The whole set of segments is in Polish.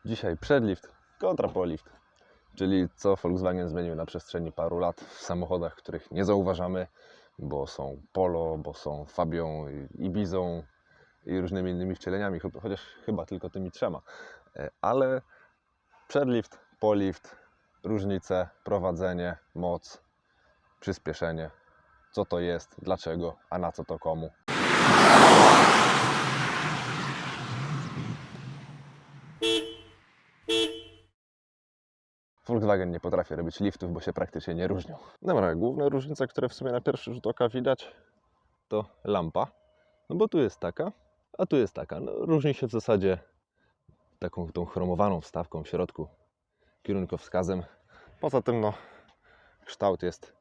Dzisiaj przedlift kontra polift, czyli co Volkswagen zmienił na przestrzeni paru lat w samochodach, których nie zauważamy, bo są Polo, bo są Fabią, Ibizą i różnymi innymi wcieleniami, chociaż chyba tylko tymi trzema. Ale przedlift, polift, różnice, prowadzenie, moc, przyspieszenie, co to jest, dlaczego, a na co to komu. Volkswagen nie potrafi robić liftów, bo się praktycznie nie różnią. Dobra, główne różnice, które w sumie na pierwszy rzut oka widać, to lampa. No bo tu jest taka, a tu jest taka. No, różni się w zasadzie taką tą chromowaną wstawką w środku, kierunkowskazem. Poza tym no, kształt jest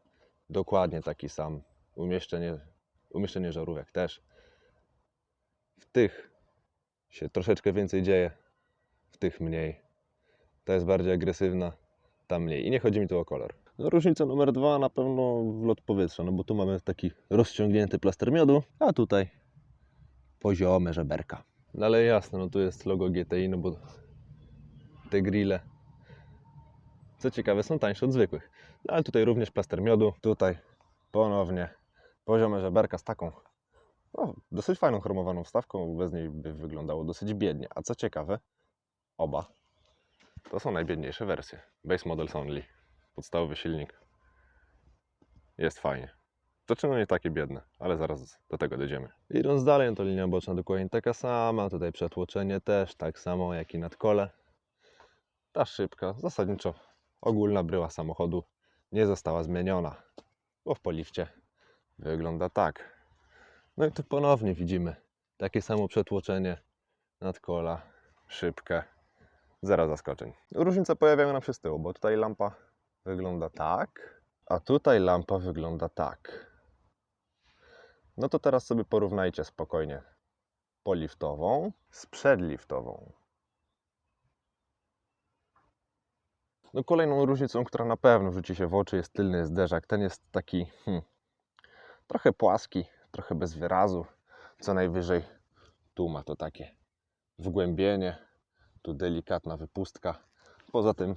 dokładnie taki sam. Umieszczenie żarówek też. W tych się troszeczkę więcej dzieje, w tych mniej. Ta jest bardziej agresywna, ta mniej. I nie chodzi mi tu o kolor. No, różnica numer 2 na pewno wlot powietrza, no bo tu mamy taki rozciągnięty plaster miodu, a tutaj poziome żeberka. No ale jasne, no tu jest logo GTI, no bo te grille, co ciekawe, są tańsze od zwykłych. No ale tutaj również plaster miodu, tutaj ponownie poziome żeberka z taką dosyć fajną chromowaną wstawką, bez niej by wyglądało dosyć biednie. A co ciekawe, oba to są najbiedniejsze wersje. Base Models Only, podstawowy silnik. Jest fajnie. To nie takie biedne, ale zaraz do tego dojdziemy. Idąc dalej, to linia boczna dokładnie taka sama. Tutaj przetłoczenie też tak samo jak i nadkole. Ta szybka, zasadniczo ogólna bryła samochodu nie została zmieniona, bo w polifcie wygląda tak. No i tu ponownie widzimy takie samo przetłoczenie nadkola, szybkę, zero zaskoczeń. Różnice pojawiają nam się z tyłu, bo tutaj lampa wygląda tak, a tutaj lampa wygląda tak. No to teraz sobie porównajcie spokojnie poliftową z przedliftową. No kolejną różnicą, która na pewno rzuci się w oczy, jest tylny zderzak. Ten jest taki trochę płaski, trochę bez wyrazu. Co najwyżej tu ma to takie wgłębienie, tu delikatna wypustka. Poza tym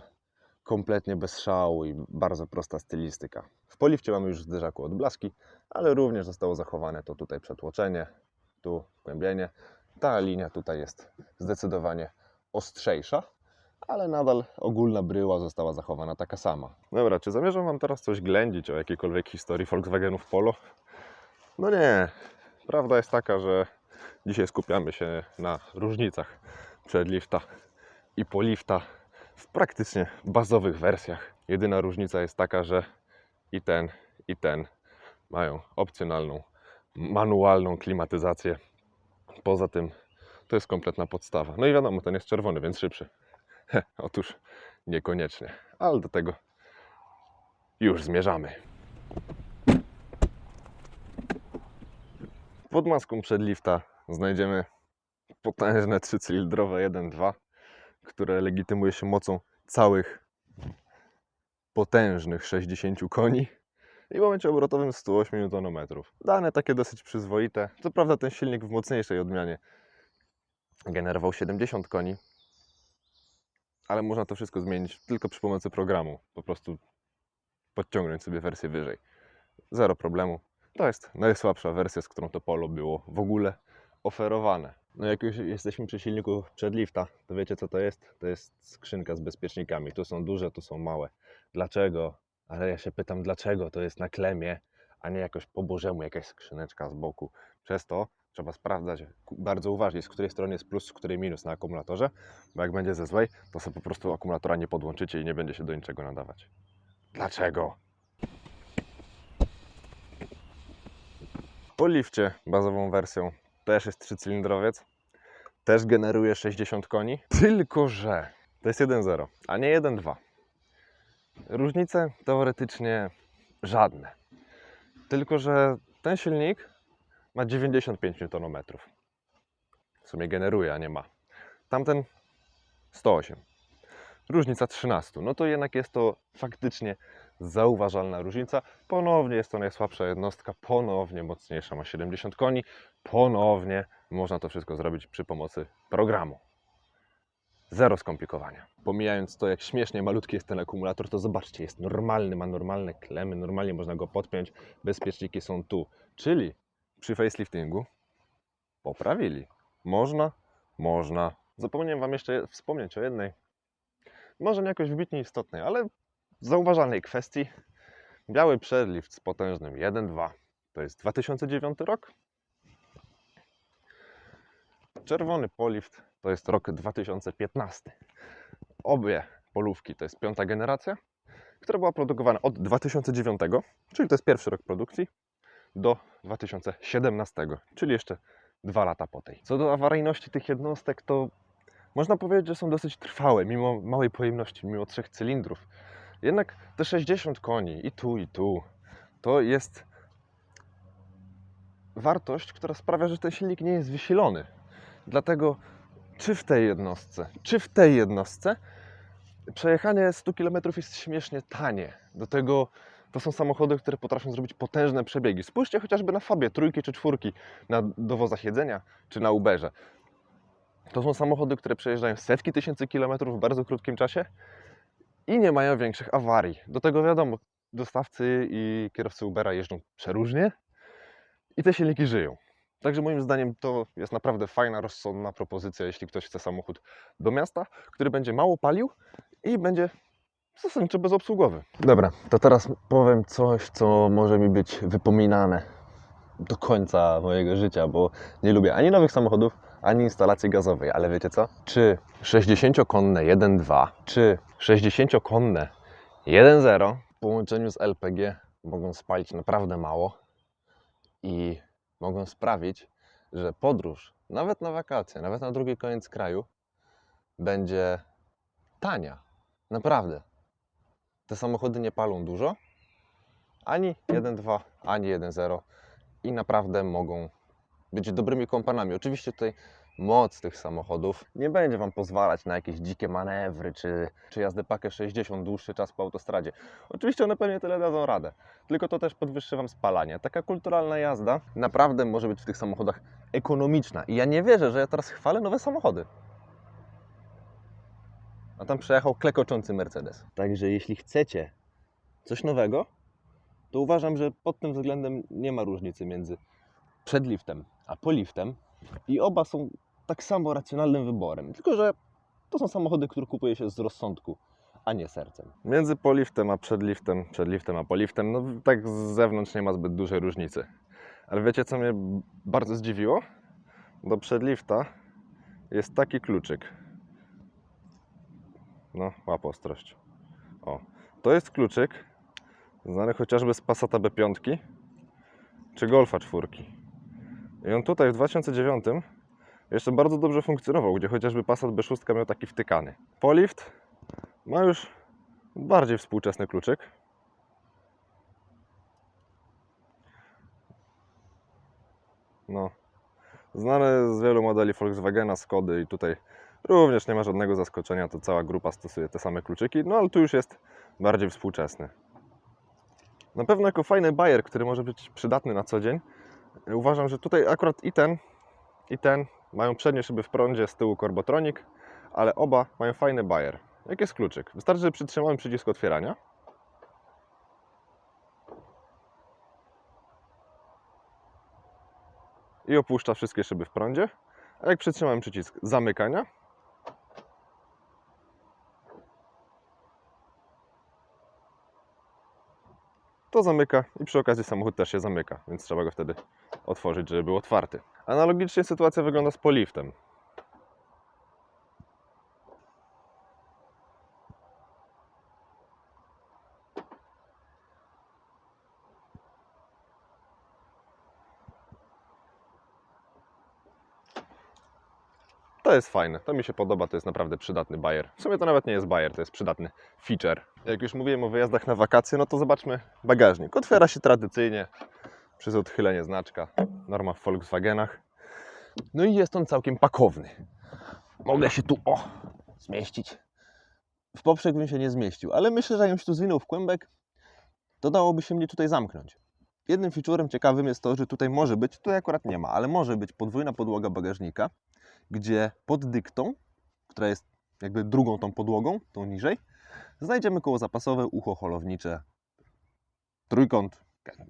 kompletnie bez szału i bardzo prosta stylistyka. W polifcie mamy już w zderzaku odblaski, ale również zostało zachowane to tutaj przetłoczenie, tu wgłębienie. Ta linia tutaj jest zdecydowanie ostrzejsza, ale nadal ogólna bryła została zachowana taka sama. Dobra, czy zamierzam Wam teraz coś ględzić o jakiejkolwiek historii Volkswagenów Polo? No nie. Prawda jest taka, że dzisiaj skupiamy się na różnicach przedlifta i polifta w praktycznie bazowych wersjach. Jedyna różnica jest taka, że i ten mają opcjonalną, manualną klimatyzację. Poza tym to jest kompletna podstawa. No i wiadomo, ten jest czerwony, więc szybszy. Otóż niekoniecznie, ale do tego już zmierzamy. Pod maską przedlifta znajdziemy potężne 3-cylindrowe 1.2, które legitymuje się mocą całych potężnych 60 koni i w momencie obrotowym 108 Nm. Dane takie dosyć przyzwoite. Co prawda ten silnik w mocniejszej odmianie generował 70 koni, ale można to wszystko zmienić tylko przy pomocy programu. Po prostu podciągnąć sobie wersję wyżej. Zero problemu. To jest najsłabsza wersja, z którą to Polo było w ogóle oferowane. No jak już jesteśmy przy silniku przedlifta, to wiecie co to jest? To jest skrzynka z bezpiecznikami. Tu są duże, tu są małe. Dlaczego? Ale ja się pytam, dlaczego to jest na klemie, a nie jakoś po bożemu jakaś skrzyneczka z boku. Przez to trzeba sprawdzać bardzo uważnie, z której strony jest plus, z której minus na akumulatorze, bo jak będzie ze złej, to sobie po prostu akumulatora nie podłączycie i nie będzie się do niczego nadawać. Dlaczego? Po lifcie bazową wersją też jest 3-cylindrowiec, też generuje 60 koni, tylko że to jest 1.0, a nie 1.2. Różnice teoretycznie żadne, tylko że ten silnik ma 95 Nm. W sumie generuje, a nie ma. Tamten 108. Różnica 13. No to jednak jest to faktycznie zauważalna różnica. Ponownie jest to najsłabsza jednostka, ponownie mocniejsza, ma 70 koni. Ponownie można to wszystko zrobić przy pomocy programu. Zero skomplikowania. Pomijając to, jak śmiesznie malutki jest ten akumulator, to zobaczcie, jest normalny, ma normalne klemy, normalnie można go podpiąć, bezpieczniki są tu. Czyli przy faceliftingu poprawili. Można. Zapomniałem Wam jeszcze wspomnieć o jednej, może nie jakoś wybitnie istotnej, ale zauważalnej kwestii. Biały przedlift z potężnym 1.2 to jest 2009 rok. Czerwony polift to jest rok 2015. Obie polówki to jest 5. generacja, która była produkowana od 2009, czyli to jest pierwszy rok produkcji, do 2017, czyli jeszcze 2 lata po tej. Co do awaryjności tych jednostek, to można powiedzieć, że są dosyć trwałe, mimo małej pojemności, mimo 3 cylindrów. Jednak te 60 koni i tu, to jest wartość, która sprawia, że ten silnik nie jest wysilony. Dlatego czy w tej jednostce przejechanie 100 km jest śmiesznie tanie. Do tego to są samochody, które potrafią zrobić potężne przebiegi. Spójrzcie chociażby na Fabie, 3 czy 4 na dowozach jedzenia, czy na Uberze. To są samochody, które przejeżdżają setki tysięcy kilometrów w bardzo krótkim czasie i nie mają większych awarii. Do tego wiadomo, dostawcy i kierowcy Ubera jeżdżą przeróżnie i te silniki żyją. Także moim zdaniem to jest naprawdę fajna, rozsądna propozycja, jeśli ktoś chce samochód do miasta, który będzie mało palił i będzie zasadniczo bezobsługowy. Dobra, to teraz powiem coś, co może mi być wypominane do końca mojego życia, bo nie lubię ani nowych samochodów, ani instalacji gazowej, ale wiecie co? Czy 60-konne 1.2, czy 60-konne 1.0 w połączeniu z LPG mogą spalić naprawdę mało i mogą sprawić, że podróż, nawet na wakacje, nawet na drugi koniec kraju, będzie tania. Naprawdę. Te samochody nie palą dużo, ani 1.2, ani 1.0 i naprawdę mogą być dobrymi kompanami. Oczywiście tutaj moc tych samochodów nie będzie Wam pozwalać na jakieś dzikie manewry, czy jazdę pakę 60 dłuższy czas po autostradzie. Oczywiście one pewnie tyle dadzą radę, tylko to też podwyższy Wam spalanie. Taka kulturalna jazda naprawdę może być w tych samochodach ekonomiczna i ja nie wierzę, że ja teraz chwalę nowe samochody. A tam przejechał klekoczący Mercedes. Także jeśli chcecie coś nowego, to uważam, że pod tym względem nie ma różnicy między przedliftem a poliftem i oba są tak samo racjonalnym wyborem, tylko że to są samochody, które kupuje się z rozsądku, a nie sercem. Między poliftem a przedliftem a poliftem, no tak z zewnątrz nie ma zbyt dużej różnicy. Ale wiecie, co mnie bardzo zdziwiło? Do przedlifta jest taki kluczyk. No, łap ostrość. O, to jest kluczyk znany chociażby z Passata B5 czy Golfa 4. I on tutaj w 2009 jeszcze bardzo dobrze funkcjonował, gdzie chociażby Passat B6 miał taki wtykany. Polift ma już bardziej współczesny kluczyk. No, znany z wielu modeli Volkswagena, Skody i tutaj również nie ma żadnego zaskoczenia, to cała grupa stosuje te same kluczyki, no ale tu już jest bardziej współczesny. Na pewno jako fajny bajer, który może być przydatny na co dzień, uważam, że tutaj akurat i ten mają przednie szyby w prądzie, z tyłu Corbotronic, ale oba mają fajny bajer. Jak jest kluczyk? Wystarczy, że przytrzymamy przycisk otwierania. I opuszcza wszystkie szyby w prądzie. A jak przytrzymamy przycisk zamykania, to zamyka i przy okazji samochód też się zamyka, więc trzeba go wtedy otworzyć, żeby był otwarty. Analogicznie sytuacja wygląda z poliftem. To jest fajne, to mi się podoba, to jest naprawdę przydatny bajer. W sumie to nawet nie jest bajer, to jest przydatny feature. Jak już mówiłem o wyjazdach na wakacje, no to zobaczmy bagażnik. Otwiera się tradycyjnie przez odchylenie znaczka, norma w Volkswagenach. No i jest on całkiem pakowny. Mogę się tu, zmieścić. W poprzek bym się nie zmieścił, ale myślę, że jakbym się tu zwinął w kłębek, to dałoby się mnie tutaj zamknąć. Jednym featurem ciekawym jest to, że tutaj może być, tutaj akurat nie ma, ale może być podwójna podłoga bagażnika, gdzie pod dyktą, która jest 1,5 cm jakby drugą tą podłogą, tą niżej, znajdziemy koło zapasowe, ucho holownicze, trójkąt,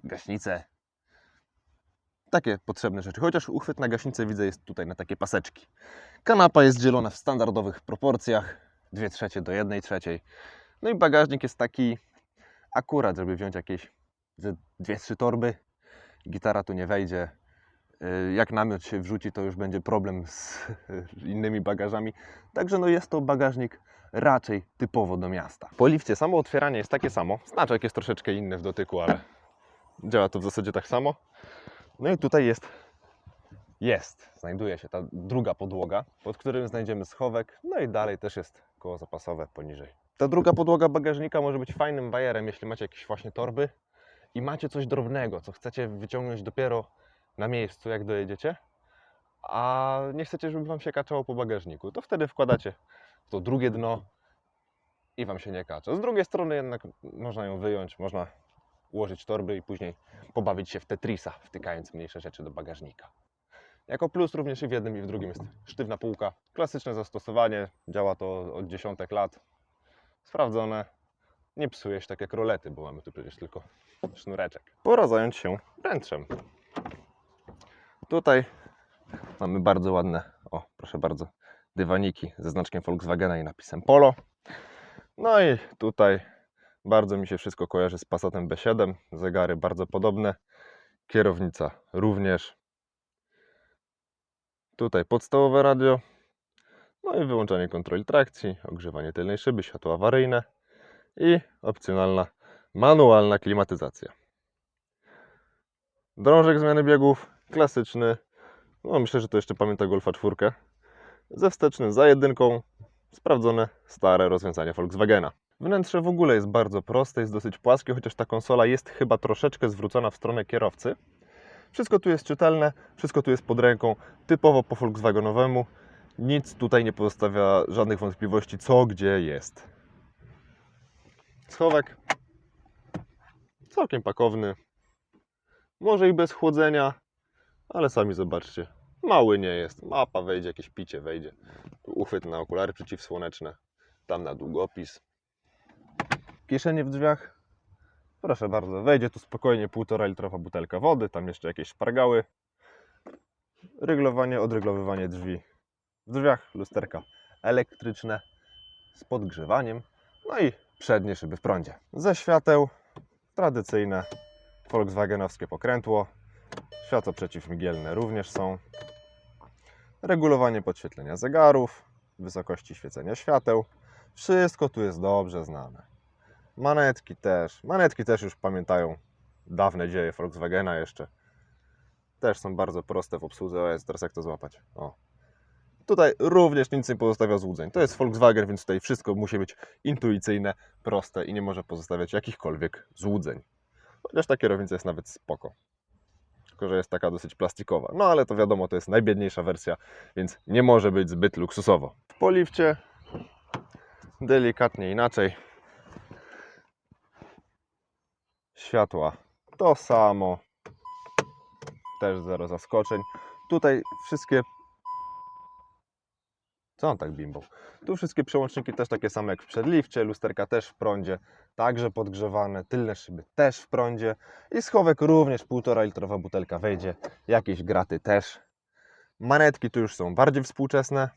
gaśnicę. Takie potrzebne rzeczy, chociaż uchwyt na gaśnicę widzę jest tutaj na takie paseczki. Kanapa jest dzielona w standardowych proporcjach, 2/3 do 1/3. No i bagażnik jest taki akurat, żeby wziąć jakieś 2-3 torby. Gitara tu nie wejdzie. Jak namiot się wrzuci, to już będzie problem z innymi bagażami. Także no jest to bagażnik raczej typowo do miasta. Po lifcie samo otwieranie jest takie samo. Znaczek jest troszeczkę inny w dotyku, ale działa to w zasadzie tak samo. No i tutaj znajduje się ta druga podłoga, pod którym znajdziemy schowek. No i dalej też jest koło zapasowe poniżej. Ta druga podłoga bagażnika może być fajnym bajerem, jeśli macie jakieś właśnie torby i macie coś drobnego, co chcecie wyciągnąć dopiero na miejscu, jak dojedziecie, a nie chcecie, żeby Wam się kaczało po bagażniku. To wtedy wkładacie w to drugie dno i Wam się nie kacza. Z drugiej strony jednak można ją wyjąć, można ułożyć torby i później pobawić się w Tetrisa, wtykając mniejsze rzeczy do bagażnika. Jako plus również i w jednym i w drugim jest sztywna półka. Klasyczne zastosowanie, działa to od dziesiątek lat. Sprawdzone, nie psuje się tak jak rolety, bo mamy tu przecież tylko sznureczek. Pora zająć się wnętrzem. Tutaj mamy bardzo ładne, o proszę bardzo, dywaniki ze znaczkiem Volkswagena i napisem Polo. No i tutaj bardzo mi się wszystko kojarzy z Passatem B7, zegary bardzo podobne, kierownica również. Tutaj podstawowe radio, no i wyłączanie kontroli trakcji, ogrzewanie tylnej szyby, światło awaryjne i opcjonalna manualna klimatyzacja. Drążek zmiany biegów, klasyczny, no myślę, że to jeszcze pamięta Golfa 4, ze wstecznym za jedynką, sprawdzone stare rozwiązanie Volkswagena. Wnętrze w ogóle jest bardzo proste, jest dosyć płaskie, chociaż ta konsola jest chyba troszeczkę zwrócona w stronę kierowcy. Wszystko tu jest czytelne, wszystko tu jest pod ręką, typowo po Volkswagenowemu. Nic tutaj nie pozostawia żadnych wątpliwości, co gdzie jest. Schowek całkiem pakowny, może i bez chłodzenia, ale sami zobaczcie, mały nie jest. Mapa wejdzie, jakieś picie wejdzie. Tu uchwyt na okulary przeciwsłoneczne, tam na długopis. Kieszenie w drzwiach, proszę bardzo, wejdzie tu spokojnie 1,5 litrowa butelka wody, tam jeszcze jakieś szpargały. Ryglowanie, odryglowywanie drzwi w drzwiach, lusterka elektryczne z podgrzewaniem, no i przednie szyby w prądzie. Ze świateł tradycyjne volkswagenowskie pokrętło, światła przeciwmgielne również są, regulowanie podświetlenia zegarów, wysokości świecenia świateł, wszystko tu jest dobrze znane. Manetki też już pamiętają dawne dzieje Volkswagena jeszcze. Też są bardzo proste w obsłudze. O, teraz jak to złapać? O. Tutaj również nic nie pozostawia złudzeń. To jest Volkswagen, więc tutaj wszystko musi być intuicyjne, proste i nie może pozostawiać jakichkolwiek złudzeń. Chociaż ta kierownica jest nawet spoko. Tylko że jest taka dosyć plastikowa. No ale to wiadomo, to jest najbiedniejsza wersja, więc nie może być zbyt luksusowo. W polifcie delikatnie inaczej. Światła to samo. Też zero zaskoczeń. Tutaj wszystkie... Co on tak bimbał? Tu wszystkie przełączniki też takie same jak w przedlifcie, lusterka też w prądzie, także podgrzewane, tylne szyby też w prądzie i schowek również 1,5 litrowa butelka wejdzie, jakieś graty też. Manetki tu już są bardziej współczesne,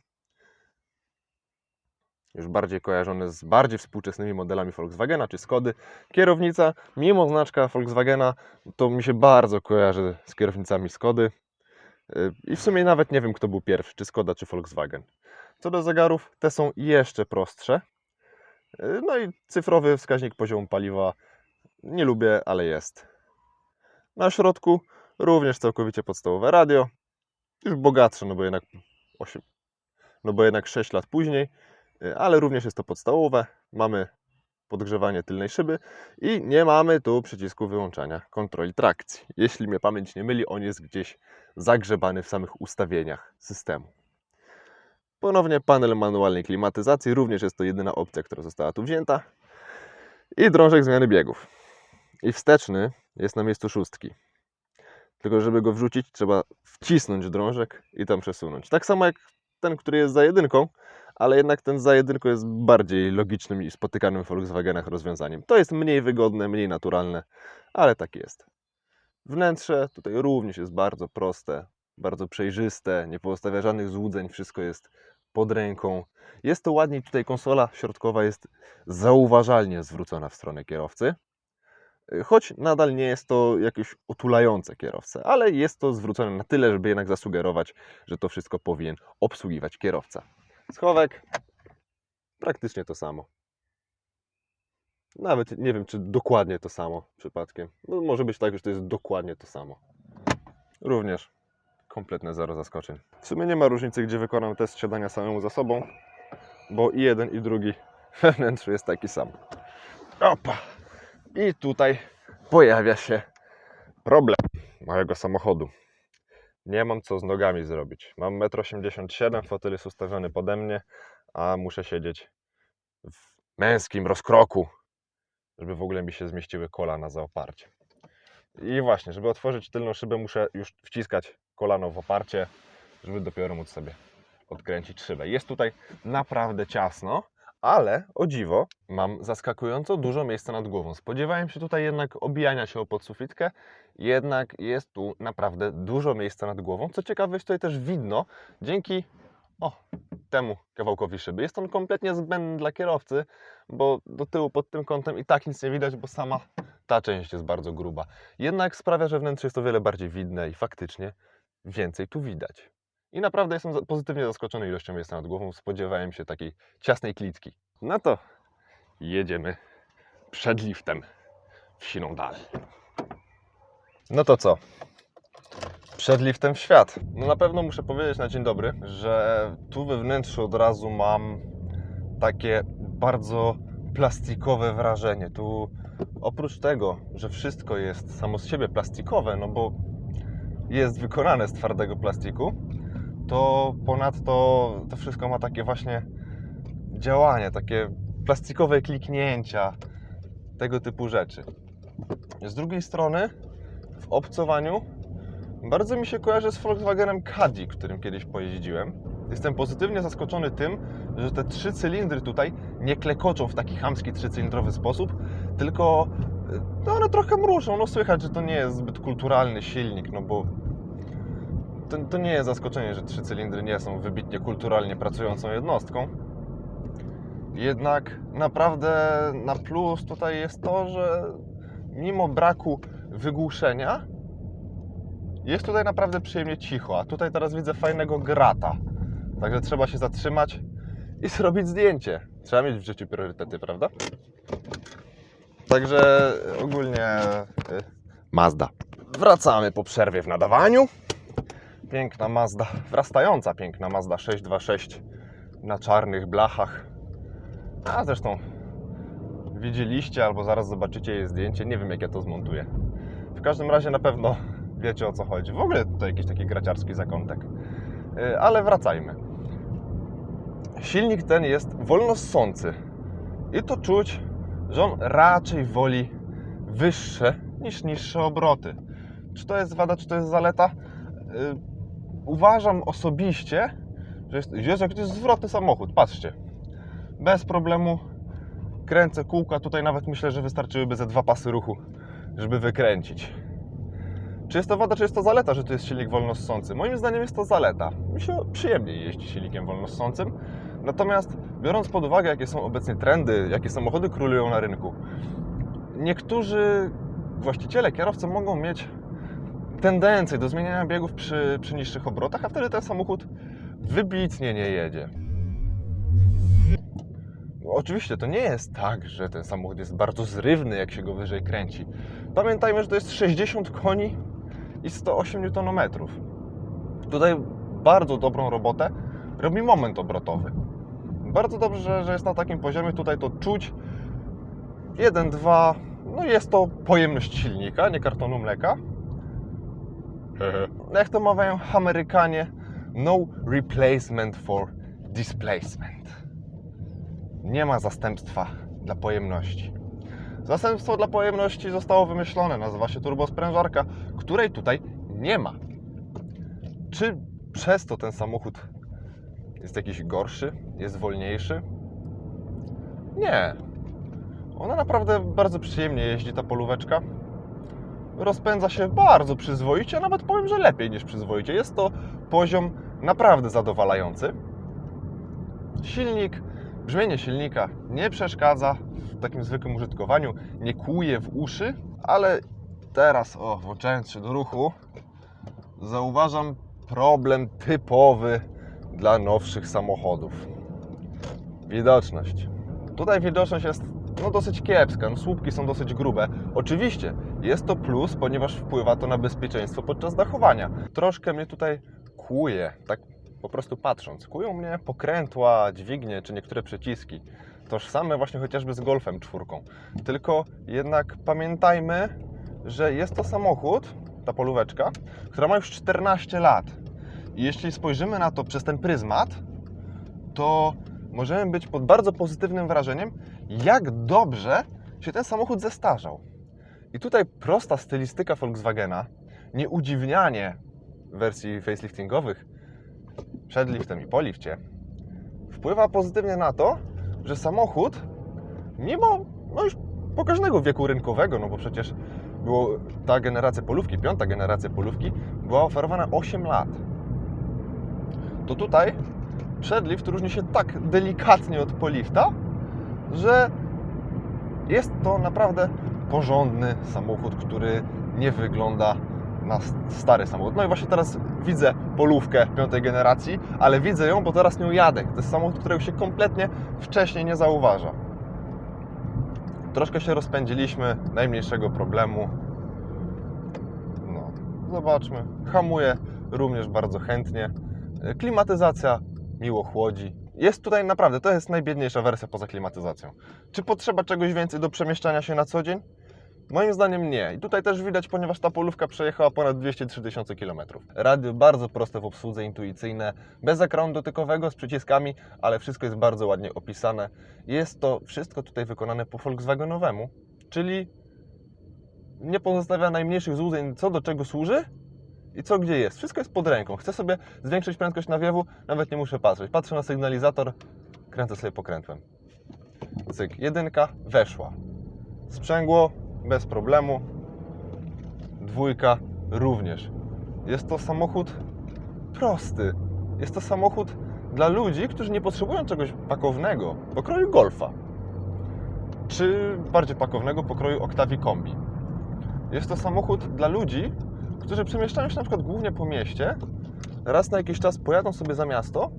już bardziej kojarzone z bardziej współczesnymi modelami Volkswagena czy Skody. Kierownica, mimo znaczka Volkswagena, to mi się bardzo kojarzy z kierownicami Skody. I w sumie nawet nie wiem, kto był pierwszy, czy Skoda, czy Volkswagen. Co do zegarów, te są jeszcze prostsze. No i cyfrowy wskaźnik poziomu paliwa nie lubię, ale jest. Na środku również całkowicie podstawowe radio. Już bogatsze, no bo jednak 6 lat później, ale również jest to podstawowe. Mamy podgrzewanie tylnej szyby i nie mamy tu przycisku wyłączania kontroli trakcji. Jeśli mnie pamięć nie myli, on jest gdzieś zagrzebany w samych ustawieniach systemu. Ponownie panel manualnej klimatyzacji, również jest to jedyna opcja, która została tu wzięta. I drążek zmiany biegów. I wsteczny jest na miejscu szóstki. Tylko żeby go wrzucić, trzeba wcisnąć drążek i tam przesunąć. Tak samo jak ten, który jest za jedynką, ale jednak ten za jedynką jest bardziej logicznym i spotykanym w Volkswagenach rozwiązaniem. To jest mniej wygodne, mniej naturalne, ale tak jest. Wnętrze tutaj również jest bardzo proste, bardzo przejrzyste, nie pozostawia żadnych złudzeń, wszystko jest pod ręką. Jest to ładniej, tutaj konsola środkowa jest zauważalnie zwrócona w stronę kierowcy, choć nadal nie jest to jakieś otulające kierowcę, ale jest to zwrócone na tyle, żeby jednak zasugerować, że to wszystko powinien obsługiwać kierowca. Schowek praktycznie to samo. Nawet nie wiem, czy dokładnie to samo przypadkiem. No, może być tak, że to jest dokładnie to samo. Również kompletne zero zaskoczeń. W sumie nie ma różnicy, gdzie wykonam test siadania samemu za sobą, bo i jeden, i drugi we wnętrzu jest taki sam. Opa! I tutaj pojawia się problem mojego samochodu. Nie mam co z nogami zrobić. Mam 1,87 m, fotel jest ustawiony pode mnie, a muszę siedzieć w męskim rozkroku, żeby w ogóle mi się zmieściły kolana za oparcie. I właśnie, żeby otworzyć tylną szybę, muszę już wciskać kolano w oparcie, żeby dopiero móc sobie odkręcić szybę. Jest tutaj naprawdę ciasno, ale o dziwo mam zaskakująco dużo miejsca nad głową. Spodziewałem się tutaj jednak obijania się o podsufitkę, jednak jest tu naprawdę dużo miejsca nad głową. Co ciekawe, jest tutaj też widno dzięki temu kawałkowi szyby. Jest on kompletnie zbędny dla kierowcy, bo do tyłu pod tym kątem i tak nic nie widać, bo sama ta część jest bardzo gruba. Jednak sprawia, że wnętrze jest o wiele bardziej widne i faktycznie więcej tu widać. I naprawdę jestem pozytywnie zaskoczony ilością miejsca nad głową. Spodziewałem się takiej ciasnej klitki. No to jedziemy przed liftem w siną dal. No to co? Przed liftem w świat. No na pewno muszę powiedzieć na dzień dobry, że tu we wnętrzu od razu mam takie bardzo plastikowe wrażenie. Tu oprócz tego, że wszystko jest samo z siebie plastikowe, no bo jest wykonane z twardego plastiku, to ponadto to wszystko ma takie właśnie działanie, takie plastikowe kliknięcia, tego typu rzeczy. Z drugiej strony w obcowaniu bardzo mi się kojarzy z Volkswagenem Caddy, którym kiedyś pojeździłem. Jestem pozytywnie zaskoczony tym, że te 3 cylindry tutaj nie klekoczą w taki chamski 3-cylindrowy sposób, tylko no one trochę mrużą. No słychać, że to nie jest zbyt kulturalny silnik, no bo to nie jest zaskoczenie, że 3 cylindry nie są wybitnie kulturalnie pracującą jednostką. Jednak naprawdę na plus tutaj jest to, że mimo braku wygłuszenia jest tutaj naprawdę przyjemnie cicho, a tutaj teraz widzę fajnego grata. Także trzeba się zatrzymać i zrobić zdjęcie. Trzeba mieć w życiu priorytety, prawda? Także ogólnie Mazda. Wracamy po przerwie w nadawaniu. Piękna Mazda, wrastająca piękna Mazda 626 na czarnych blachach. A zresztą widzieliście albo zaraz zobaczycie jej zdjęcie. Nie wiem, jak ja to zmontuję. W każdym razie na pewno wiecie, o co chodzi. W ogóle tutaj jakiś taki graciarski zakątek. Ale wracajmy. Silnik ten jest wolnossący. I to czuć, że on raczej woli wyższe niż niższe obroty. Czy to jest wada, czy to jest zaleta? Uważam osobiście, że jest jakiś zwrotny samochód. Patrzcie. Bez problemu kręcę kółka. Tutaj nawet myślę, że wystarczyłyby ze 2 pasy ruchu, żeby wykręcić. Czy jest to wada, czy jest to zaleta, że to jest silnik wolnossący? Moim zdaniem jest to zaleta. Mi się przyjemniej jeździ silnikiem wolnossącym. Natomiast biorąc pod uwagę, jakie są obecnie trendy, jakie samochody królują na rynku, niektórzy właściciele, kierowcy mogą mieć tendencję do zmieniania biegów przy niższych obrotach, a wtedy ten samochód wybitnie nie jedzie. Oczywiście to nie jest tak, że ten samochód jest bardzo zrywny, jak się go wyżej kręci. Pamiętajmy, że to jest 60 koni i 108 Nm. Tutaj bardzo dobrą robotę robi moment obrotowy. Bardzo dobrze, że jest na takim poziomie. Tutaj to czuć. 1,2. No jest to pojemność silnika, nie kartonu mleka. Jak to mawiają Amerykanie, no replacement for displacement. Nie ma zastępstwa dla pojemności. Zastępstwo dla pojemności zostało wymyślone, nazywa się turbosprężarka, której tutaj nie ma. Czy przez to ten samochód Jest jakiś gorszy? Jest wolniejszy? Nie. Ona naprawdę bardzo przyjemnie jeździ, ta polóweczka. Rozpędza się bardzo przyzwoicie, a nawet powiem, że lepiej niż przyzwoicie. Jest to poziom naprawdę zadowalający. Silnik, brzmienie silnika nie przeszkadza w takim zwykłym użytkowaniu, nie kłuje w uszy, ale teraz, włączając się do ruchu, zauważam problem typowy dla nowszych samochodów. Widoczność. Tutaj widoczność jest dosyć kiepska, słupki są dosyć grube. Oczywiście jest to plus, ponieważ wpływa to na bezpieczeństwo podczas dachowania. Troszkę mnie tutaj kłuje, tak po prostu patrząc. Kłują mnie pokrętła, dźwignie czy niektóre przyciski. Tożsame właśnie chociażby z Golfem 4. Tylko jednak pamiętajmy, że jest to samochód, ta polóweczka, która ma już 14 lat. I jeśli spojrzymy na to przez ten pryzmat, to możemy być pod bardzo pozytywnym wrażeniem, jak dobrze się ten samochód zestarzał. I tutaj prosta stylistyka Volkswagena, nieudziwnianie wersji faceliftingowych przed liftem i po lifcie, wpływa pozytywnie na to, że samochód mimo już pokaźnego wieku rynkowego, bo przecież było ta generacja polówki, 5. generacja polówki, była oferowana 8 lat. To tutaj przedlift różni się tak delikatnie od polifta, że jest to naprawdę porządny samochód, który nie wygląda na stary samochód. No i właśnie teraz widzę polówkę 5. generacji, ale widzę ją, bo teraz nią jadę. To jest samochód, którego się kompletnie wcześniej nie zauważa. Troszkę się rozpędziliśmy, najmniejszego problemu. Zobaczmy. Hamuje również bardzo chętnie. Klimatyzacja miło chłodzi. Jest tutaj naprawdę, to jest najbiedniejsza wersja poza klimatyzacją. Czy potrzeba czegoś więcej do przemieszczania się na co dzień? Moim zdaniem nie. I tutaj też widać, ponieważ ta polówka przejechała ponad 203 tysiące km. Radio bardzo proste w obsłudze, intuicyjne, bez ekranu dotykowego, z przyciskami, ale wszystko jest bardzo ładnie opisane. Jest to wszystko tutaj wykonane po Volkswagenowemu, czyli nie pozostawia najmniejszych złudzeń, co do czego służy i co gdzie jest. Wszystko jest pod ręką. Chcę sobie zwiększyć prędkość nawiewu, nawet nie muszę patrzeć. Patrzę na sygnalizator, kręcę sobie pokrętłem. Cyk, 1 weszła. Sprzęgło bez problemu. 2 również. Jest to samochód prosty. Jest to samochód dla ludzi, którzy nie potrzebują czegoś pakownego, pokroju Golfa. Czy bardziej pakownego pokroju Octavii Kombi. Jest to samochód dla ludzi, którzy przemieszczają się na przykład głównie po mieście, raz na jakiś czas pojadą sobie za miasto,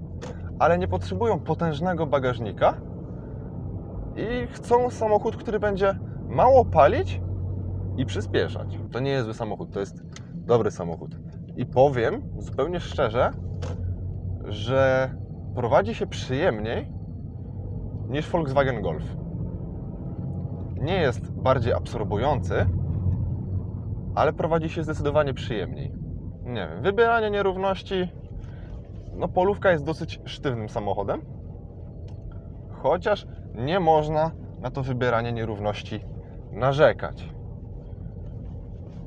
ale nie potrzebują potężnego bagażnika i chcą samochód, który będzie mało palić i przyspieszać. To nie jest zły samochód, to jest dobry samochód. I powiem zupełnie szczerze, że prowadzi się przyjemniej niż Volkswagen Golf. Nie jest bardziej absorbujący, ale prowadzi się zdecydowanie przyjemniej. Nie wiem, wybieranie nierówności, polówka jest dosyć sztywnym samochodem, chociaż nie można na to wybieranie nierówności narzekać.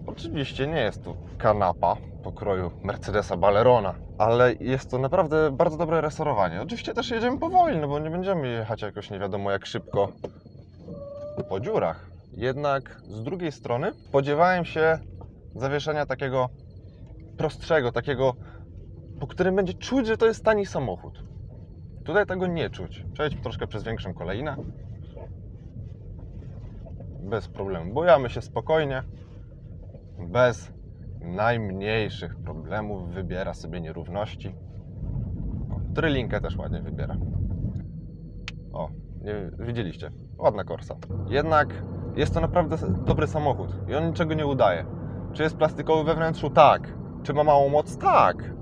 Oczywiście nie jest to kanapa pokroju Mercedesa Balerona, ale jest to naprawdę bardzo dobre resorowanie. Oczywiście też jedziemy powoli, bo nie będziemy jechać jakoś nie wiadomo jak szybko po dziurach. Jednak z drugiej strony spodziewałem się zawieszenia takiego prostszego, takiego, po którym będzie czuć, że to jest tani samochód. Tutaj tego nie czuć. Przejdźmy troszkę przez większą kolejnę. Bez problemu. Bujamy się spokojnie. Bez najmniejszych problemów wybiera sobie nierówności. Trylinkę też ładnie wybiera. Nie widzieliście? Ładna Corsa. Jednak jest to naprawdę dobry samochód i on niczego nie udaje. Czy jest plastikowy we wnętrzu? Tak. Czy ma małą moc? Tak.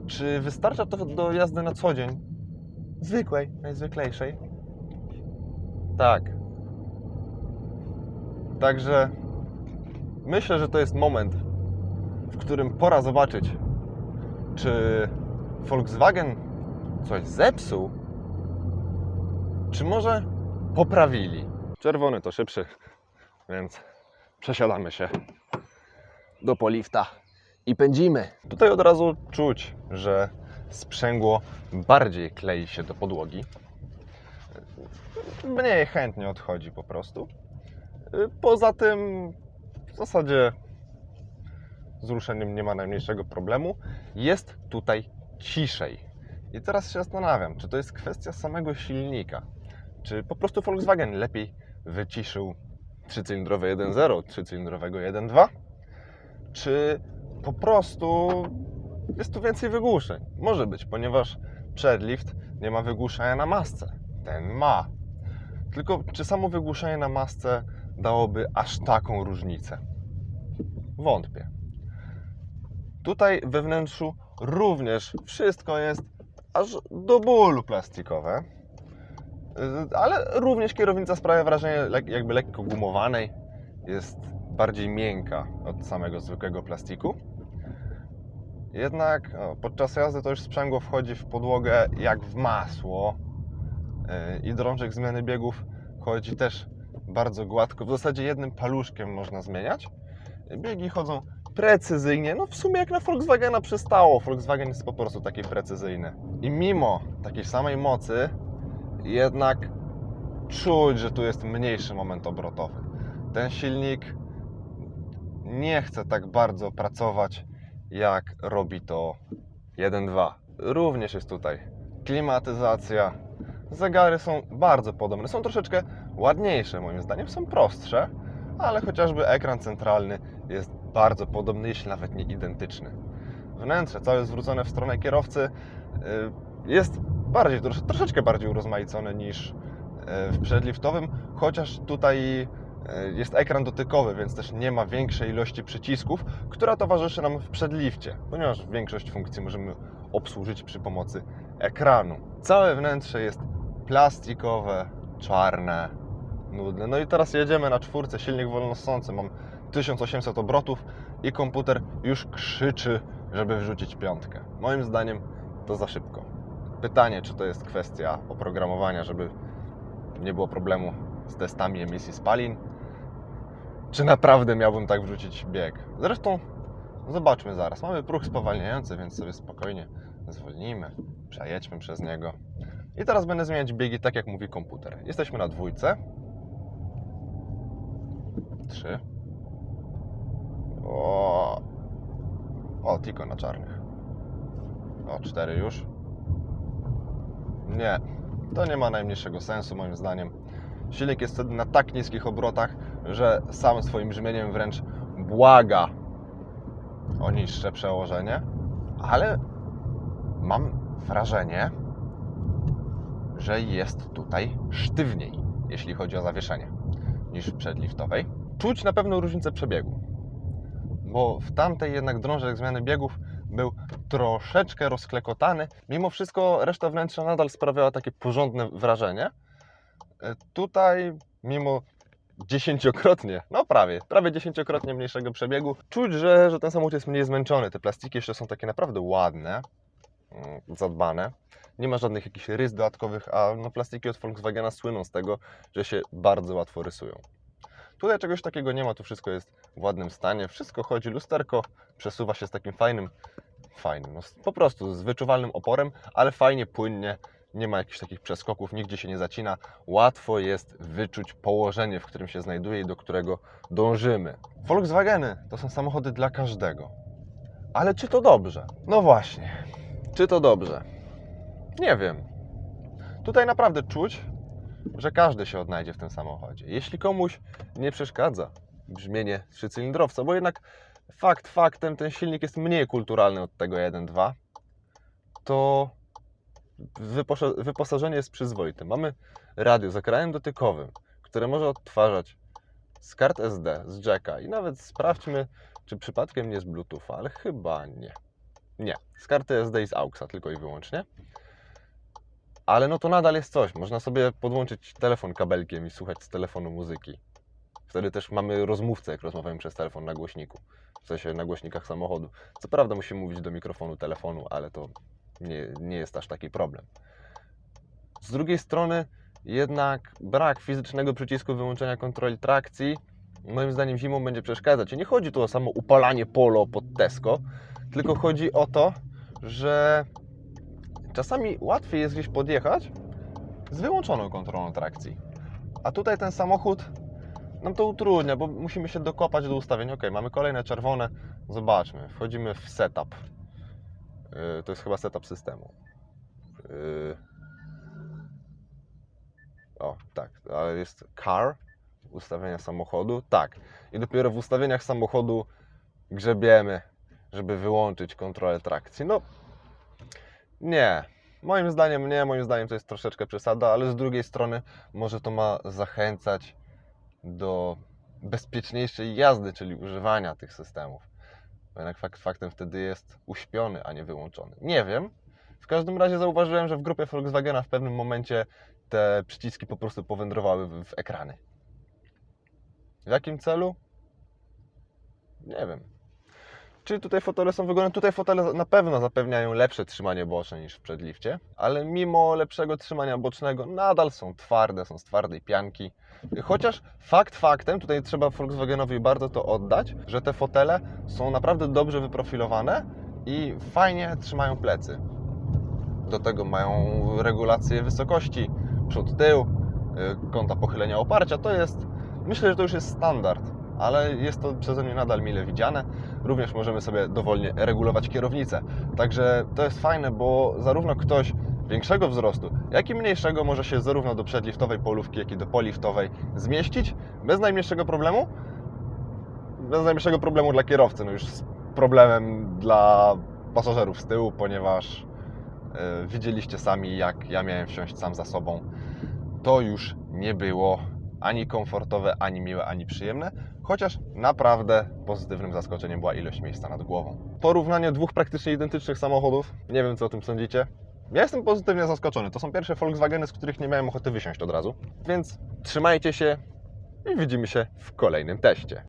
Czy wystarcza to do jazdy na co dzień? Zwykłej, najzwyklejszej? Tak. Także myślę, że to jest moment, w którym pora zobaczyć, czy Volkswagen coś zepsuł, czy może poprawili. Czerwony to szybszy, więc przesiadamy się do polifta i pędzimy. Tutaj od razu czuć, że sprzęgło bardziej klei się do podłogi. Mniej chętnie odchodzi po prostu. Poza tym w zasadzie z ruszeniem nie ma najmniejszego problemu. Jest tutaj ciszej. I teraz się zastanawiam, czy to jest kwestia samego silnika, czy po prostu Volkswagen lepiej wyciszył trzycylindrowe 1.0 od trzycylindrowego 1.2, czy po prostu jest tu więcej wygłuszeń. Może być, ponieważ przedlift nie ma wygłuszania na masce. Ten ma. Tylko czy samo wygłuszenie na masce dałoby aż taką różnicę? Wątpię. Tutaj we wnętrzu również wszystko jest aż do bólu plastikowe, ale również kierownica sprawia wrażenie jakby lekko gumowanej. Jest bardziej miękka od samego zwykłego plastiku. Jednak podczas jazdy to już sprzęgło wchodzi w podłogę jak w masło i drążek zmiany biegów chodzi też bardzo gładko. W zasadzie jednym paluszkiem można zmieniać. Biegi chodzą precyzyjnie, no w sumie jak na Volkswagena przystało. Volkswagen jest po prostu taki precyzyjny. I mimo takiej samej mocy jednak czuć, że tu jest mniejszy moment obrotowy. Ten silnik nie chce tak bardzo pracować, jak robi to 1.2. Również jest tutaj klimatyzacja. Zegary są bardzo podobne. Są troszeczkę ładniejsze moim zdaniem, są prostsze, ale chociażby ekran centralny jest bardzo podobny, jeśli nawet nie identyczny. Wnętrze całe zwrócone w stronę kierowcy jest troszeczkę bardziej urozmaicone niż w przedliftowym, chociaż tutaj jest ekran dotykowy, więc też nie ma większej ilości przycisków, która towarzyszy nam w przedlifcie, ponieważ większość funkcji możemy obsłużyć przy pomocy ekranu. Całe wnętrze jest plastikowe, czarne, nudne. No i teraz jedziemy na czwórce, silnik wolnossący, mam 1800 obrotów i komputer już krzyczy, żeby wrzucić piątkę. Moim zdaniem to za szybko. Pytanie, czy to jest kwestia oprogramowania, żeby nie było problemu z testami emisji spalin, czy naprawdę miałbym tak wrzucić bieg. Zresztą zobaczmy zaraz. Mamy próg spowalniający, więc sobie spokojnie zwolnijmy, przejedźmy przez niego. I teraz będę zmieniać biegi tak, jak mówi komputer. Jesteśmy na 2. 3. O, tylko na czarnych. 4 już. Nie, to nie ma najmniejszego sensu moim zdaniem. Silnik jest wtedy na tak niskich obrotach, że sam swoim brzmieniem wręcz błaga o niższe przełożenie, ale mam wrażenie, że jest tutaj sztywniej, jeśli chodzi o zawieszenie, niż w przedliftowej. Czuć na pewno różnicę przebiegu, bo w tamtej jednak drążek zmiany biegów był troszeczkę rozklekotany. Mimo wszystko reszta wnętrza nadal sprawiała takie porządne wrażenie. Tutaj mimo dziesięciokrotnie, no prawie 10-krotnie mniejszego przebiegu, czuć, że ten samochód jest mniej zmęczony. Te plastiki jeszcze są takie naprawdę ładne, zadbane. Nie ma żadnych jakichś rys dodatkowych, a no plastiki od Volkswagena słyną z tego, że się bardzo łatwo rysują. Tutaj czegoś takiego nie ma, tu wszystko jest w ładnym stanie, wszystko chodzi, lusterko przesuwa się z takim fajnym, no po prostu z wyczuwalnym oporem, ale fajnie, płynnie, nie ma jakichś takich przeskoków, nigdzie się nie zacina, łatwo jest wyczuć położenie, w którym się znajduje i do którego dążymy. Volkswageny to są samochody dla każdego, ale czy to dobrze? No właśnie, czy to dobrze? Nie wiem. Tutaj naprawdę czuć, że każdy się odnajdzie w tym samochodzie. Jeśli komuś nie przeszkadza brzmienie trzycylindrowca, bo jednak faktem ten silnik jest mniej kulturalny od tego 1.2, to wyposażenie jest przyzwoite. Mamy radio z ekranem dotykowym, które może odtwarzać z kart SD, z jacka i nawet sprawdźmy, czy przypadkiem nie z Bluetootha, ale chyba nie. Nie, z karty SD i z AUXa tylko i wyłącznie. Ale no to nadal jest coś. Można sobie podłączyć telefon kabelkiem i słuchać z telefonu muzyki. Wtedy też mamy rozmówcę, jak rozmawiamy przez telefon na głośniku. W sensie na głośnikach samochodu. Co prawda musimy mówić do mikrofonu telefonu, ale to nie jest aż taki problem. Z drugiej strony jednak brak fizycznego przycisku wyłączenia kontroli trakcji moim zdaniem zimą będzie przeszkadzać. I nie chodzi tu o samo upalanie polo pod Tesco, tylko chodzi o to, że Czasami łatwiej jest gdzieś podjechać z wyłączoną kontrolą trakcji. A tutaj ten samochód nam to utrudnia, bo musimy się dokopać do ustawień. Ok, mamy kolejne czerwone. Zobaczmy, wchodzimy w setup. To jest chyba setup systemu. O, tak, ale jest car, ustawienia samochodu. Tak, i dopiero w ustawieniach samochodu grzebiemy, żeby wyłączyć kontrolę trakcji. No, nie. Moim zdaniem nie, moim zdaniem to jest troszeczkę przesada, ale z drugiej strony może to ma zachęcać do bezpieczniejszej jazdy, czyli używania tych systemów. Bo jednak faktem wtedy jest uśpiony, a nie wyłączony. Nie wiem. W każdym razie zauważyłem, że w grupie Volkswagena w pewnym momencie te przyciski po prostu powędrowały w ekrany. W jakim celu? Nie wiem. Czy tutaj fotele są wygodne? Tutaj fotele na pewno zapewniają lepsze trzymanie boczne niż w przedlifcie, ale mimo lepszego trzymania bocznego nadal są twarde, są z twardej pianki. Chociaż faktem, tutaj trzeba Volkswagenowi bardzo to oddać, że te fotele są naprawdę dobrze wyprofilowane i fajnie trzymają plecy. Do tego mają regulację wysokości, przód, tył, kąta pochylenia oparcia. To jest, myślę, że to już jest standard, ale jest to przeze mnie nadal mile widziane. Również możemy sobie dowolnie regulować kierownicę. Także to jest fajne, bo zarówno ktoś większego wzrostu, jak i mniejszego może się zarówno do przedliftowej polówki, jak i do poliftowej zmieścić bez najmniejszego problemu. Bez najmniejszego problemu dla kierowcy, no już z problemem dla pasażerów z tyłu, ponieważ widzieliście sami, jak ja miałem wsiąść sam za sobą. To już nie było ani komfortowe, ani miłe, ani przyjemne, chociaż naprawdę pozytywnym zaskoczeniem była ilość miejsca nad głową. Porównanie dwóch praktycznie identycznych samochodów, nie wiem co o tym sądzicie. Ja jestem pozytywnie zaskoczony. To są pierwsze Volkswageny, z których nie miałem ochoty wysiąść od razu. Więc trzymajcie się i widzimy się w kolejnym teście.